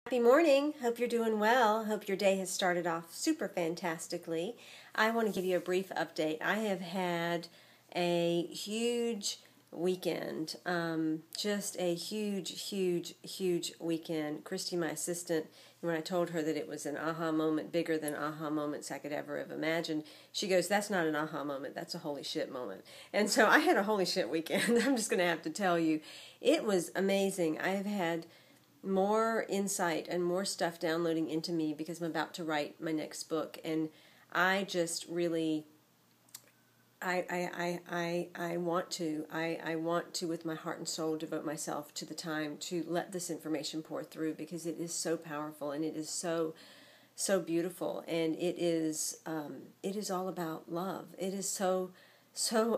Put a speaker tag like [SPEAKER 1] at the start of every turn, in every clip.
[SPEAKER 1] Happy morning. Hope you're doing well. Hope your day has started off super fantastically. I want to give you a brief update. I have had a huge weekend, just a huge weekend. Christy, my assistant, when I told her that it was an aha moment bigger than aha moments I could ever have imagined, she goes, "That's not an aha moment, that's a holy shit moment." And so I had a holy shit weekend. I'm just going to have to tell you, it was amazing. I have had more insight and more stuff downloading into me because I'm about to write my next book, and I just really I want to with my heart and soul devote myself to the time to let this information pour through, because it is so powerful and it is so beautiful, and it is all about love. It is so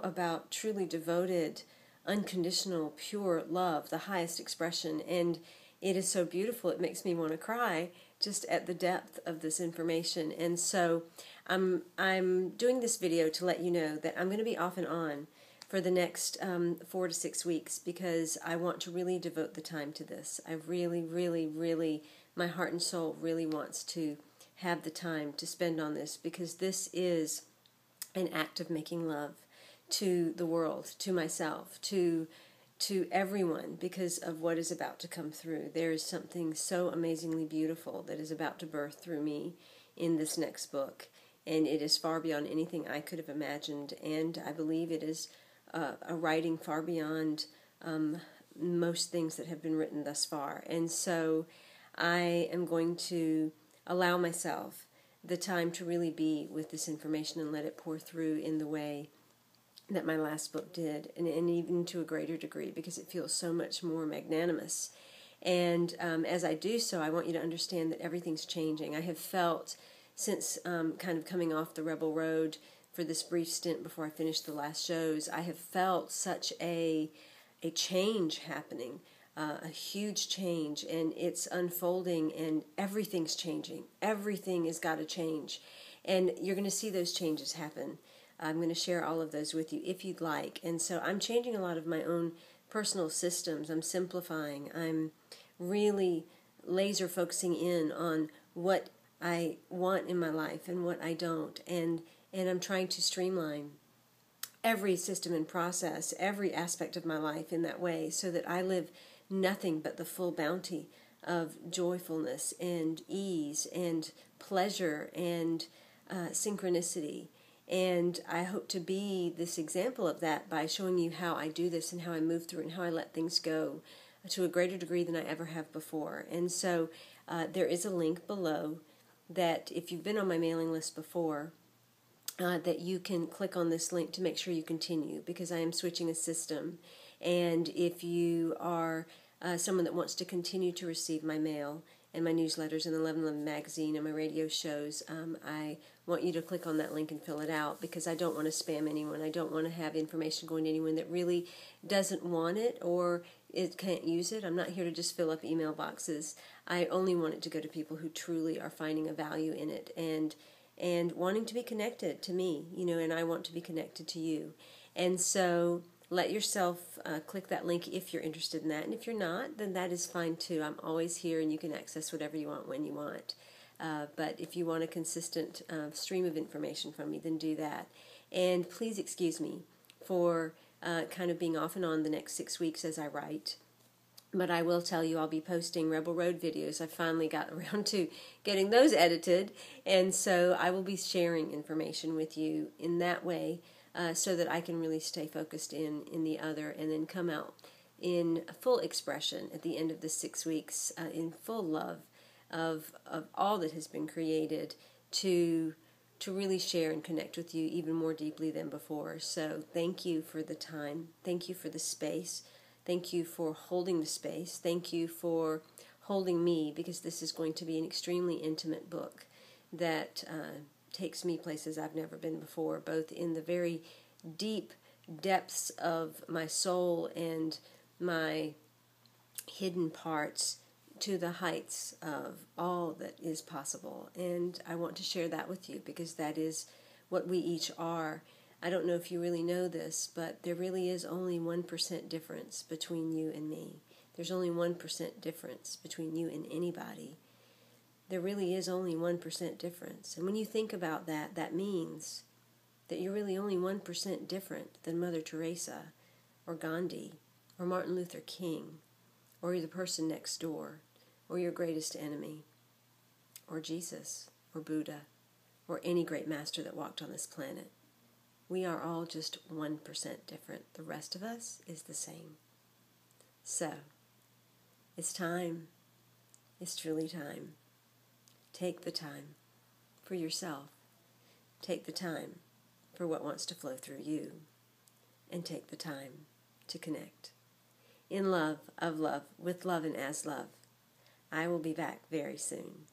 [SPEAKER 1] about truly devoted, unconditional, pure love, the highest expression. And it is so beautiful, it makes me want to cry just at the depth of this information. And so I'm doing this video to let you know that I'm going to be off and on for the next 4 to 6 weeks, because I want to really devote the time to this. I really, my heart and soul really wants to have the time to spend on this, because this is an act of making love to the world, to myself, to everyone, because of what is about to come through. There is something so amazingly beautiful that is about to birth through me in this next book, and it is far beyond anything I could have imagined, and I believe it is a writing far beyond most things that have been written thus far. And so I am going to allow myself the time to really be with this information and let it pour through in the way that my last book did, and even to a greater degree, because it feels so much more magnanimous. And as I do so, I want you to understand that everything's changing. I have felt, since kind of coming off the rebel road for this brief stint before I finished the last shows, I have felt such a change happening, a huge change, and it's unfolding, and everything's changing. Everything has got to change, and you're going to see those changes happen. I'm going to share all of those with you if you'd like. And so I'm changing a lot of my own personal systems. I'm simplifying. I'm really laser focusing in on what I want in my life and what I don't. And I'm trying to streamline every system and process, every aspect of my life in that way, so that I live nothing but the full bounty of joyfulness and ease and pleasure and synchronicity. And I hope to be this example of that by showing you how I do this and how I move through it and how I let things go to a greater degree than I ever have before. And so there is a link below that, if you've been on my mailing list before, that you can click on this link to make sure you continue, because I am switching a system. And if you are someone that wants to continue to receive my mail and my newsletters and the 1111 magazine and my radio shows, I want you to click on that link and fill it out, because I don't want to spam anyone. I don't want to have information going to anyone that really doesn't want it or it can't use it. I'm not here to just fill up email boxes. I only want it to go to people who truly are finding a value in it and wanting to be connected to me, and I want to be connected to you. And so let yourself click that link if you're interested in that. And if you're not, then that is fine too. I'm always here, and you can access whatever you want when you want. But if you want a consistent stream of information from me, then do that. And please excuse me for kind of being off and on the next 6 weeks as I write. But I will tell you, I'll be posting Rebel Road videos. I finally got around to getting those edited. And so I will be sharing information with you in that way, so that I can really stay focused in the other, and then come out in full expression at the end of the 6 weeks, in full love of all that has been created, to really share and connect with you even more deeply than before. So thank you for the time. Thank you for the space. Thank you for holding the space. Thank you for holding me, because this is going to be an extremely intimate book that takes me places I've never been before, both in the very deep depths of my soul and my hidden parts, to the heights of all that is possible. And I want to share that with you, because that is what we each are. I don't know if you really know this, but there really is only 1% difference between you and me. There's only 1% difference between you and anybody. there really is only 1% difference. And when you think about that, that means that you're really only 1% different than Mother Teresa or Gandhi or Martin Luther King or the person next door or your greatest enemy or Jesus or Buddha or any great master that walked on this planet. We are all just 1% different. The rest of us is the same. So, it's time. It's truly time. Take the time for yourself. Take the time for what wants to flow through you. And take the time to connect. In love, of love, with love and as love. I will be back very soon.